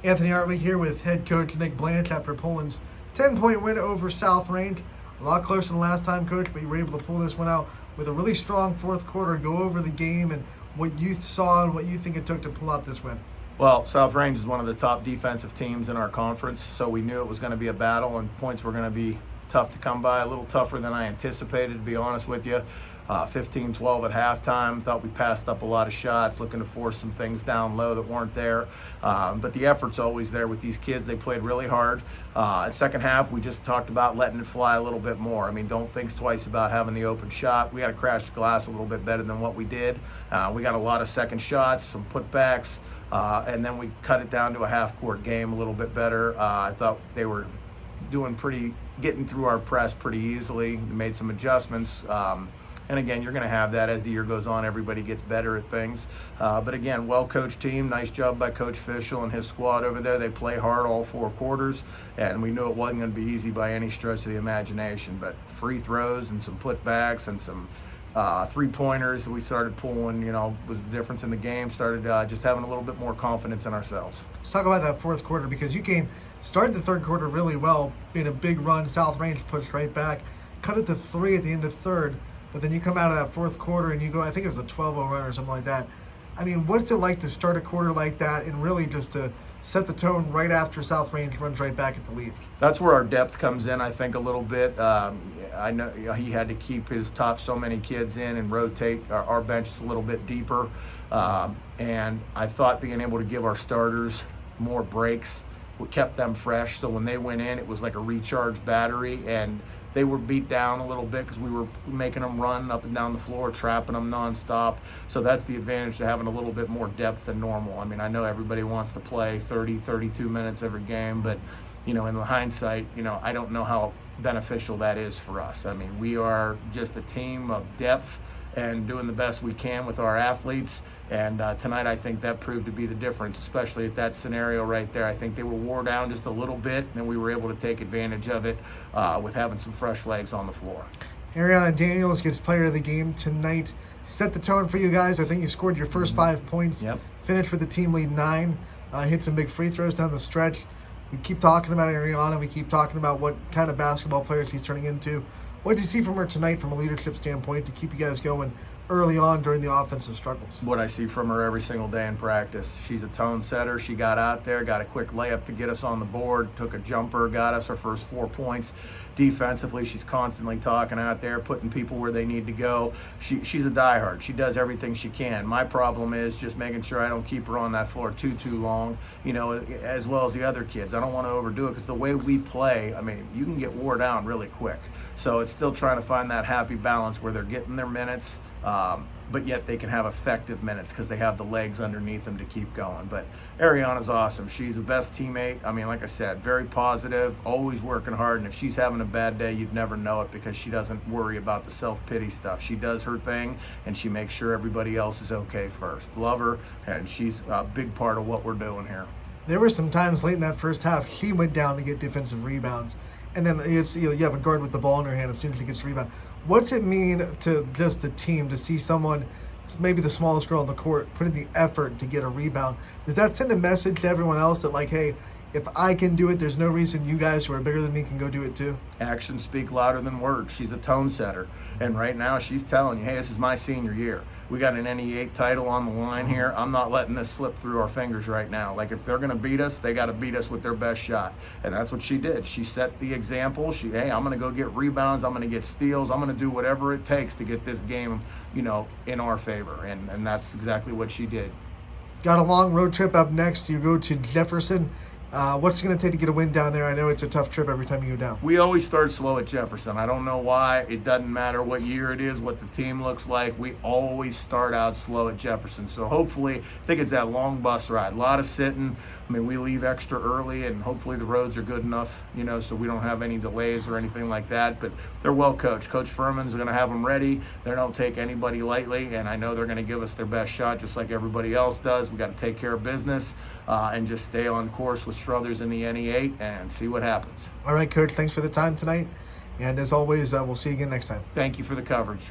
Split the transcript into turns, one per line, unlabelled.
Anthony Hartwig here with head coach Nick Blanch after Poland's 10-point win over South Range. A lot closer than last time, Coach, but you were able to pull this one out with a really strong fourth quarter. Go over the game and what you saw and what you think it took to pull out this win.
Well, South Range is one of the top defensive teams in our conference, so we knew it was going to be a battle and points were going to be tough to come by, a little tougher than I anticipated, to be honest with you. 15-12 at halftime. Thought we passed up a lot of shots, looking to force some things down low that weren't there. But the effort's always there with these kids. They played really hard. Second half, we just talked about letting it fly a little bit more. I mean, don't think twice about having the open shot. We got to crash the glass a little bit better than what we did. We got a lot of second shots, some putbacks, and then we cut it down to a half-court game a little bit better. I thought they were getting through our press pretty easily. We made some adjustments. And again, you're going to have that as the year goes on. Everybody gets better at things. But again, well-coached team. Nice job by Coach Fischel and his squad over there. They play hard all four quarters, and we knew it wasn't going to be easy by any stretch of the imagination. But free throws and some putbacks and some three-pointers that we started pulling, was the difference in the game. Started just having a little bit more confidence in ourselves.
Let's talk about that fourth quarter, because you started the third quarter really well, in a big run. South Range pushed right back, cut it to 3 at the end of third. But then you come out of that fourth quarter and you go, I think it was a 12-0 run or something like that. I mean, what's it like to start a quarter like that and really just to set the tone right after South Range runs right back at the lead?
That's where our depth comes in, I think, a little bit. I know he had to keep his top so many kids in and rotate our bench a little bit deeper. And I thought being able to give our starters more breaks kept them fresh. So when they went in, it was like a recharged battery, and they were beat down a little bit because we were making them run up and down the floor, trapping them nonstop. So that's the advantage to having a little bit more depth than normal. I mean, I know everybody wants to play 30, 32 minutes every game, but, in the hindsight, I don't know how beneficial that is for us. I mean, we are just a team of depth and doing the best we can with our athletes. And tonight, I think that proved to be the difference, especially at that scenario right there. I think they were wore down just a little bit, and we were able to take advantage of it with having some fresh legs on the floor.
Ariana Daniels gets player of the game tonight. Set the tone for you guys. I think you scored your first 5 points.
Yep.
Finished with the team lead 9. Hit some big free throws down the stretch. We keep talking about Ariana. We keep talking about what kind of basketball player she's turning into. What did you see from her tonight from a leadership standpoint to keep you guys going early on during the offensive struggles?
What I see from her every single day in practice. She's a tone setter. She got out there, got a quick layup to get us on the board, took a jumper, got us our first 4 points. Defensively, she's constantly talking out there, putting people where they need to go. She's a diehard. She does everything she can. My problem is just making sure I don't keep her on that floor too long, as well as the other kids. I don't want to overdo it because the way we play, I mean, you can get wore down really quick. So it's still trying to find that happy balance where they're getting their minutes, but yet they can have effective minutes because they have the legs underneath them to keep going. But Ariana's awesome. She's the best teammate. I mean, like I said, very positive, always working hard. And if she's having a bad day, you'd never know it because she doesn't worry about the self-pity stuff. She does her thing, and she makes sure everybody else is okay first. Love her, and she's a big part of what we're doing here.
There were some times late in that first half she went down to get defensive rebounds. And then you have a guard with the ball in her hand as soon as she gets a rebound. What's it mean to just the team to see someone, maybe the smallest girl on the court, put in the effort to get a rebound? Does that send a message to everyone else that, like, hey, if I can do it, there's no reason you guys who are bigger than me can go do it too?
Actions speak louder than words. She's a tone setter. And right now she's telling you, hey, this is my senior year. We got an NE8 title on the line here. I'm not letting this slip through our fingers right now. Like, if they're going to beat us, they got to beat us with their best shot. And that's what she did. She set the example. Hey, I'm going to go get rebounds. I'm going to get steals. I'm going to do whatever it takes to get this game, in our favor. And that's exactly what she did.
Got a long road trip up next. You go to Jefferson. What's it going to take to get a win down there? I know it's a tough trip every time you go down.
We always start slow at Jefferson. I don't know why. It doesn't matter what year it is, what the team looks like. We always start out slow at Jefferson. So hopefully, I think it's that long bus ride. A lot of sitting. I mean, we leave extra early, and hopefully the roads are good enough, so we don't have any delays or anything like that. But they're well coached. Coach Furman's going to have them ready. They don't take anybody lightly, and I know they're going to give us their best shot just like everybody else does. We got to take care of business and just stay on course with Struthers in the NE8 and see what happens.
All right, Coach, thanks for the time tonight. And as always, we'll see you again next time.
Thank you for the coverage.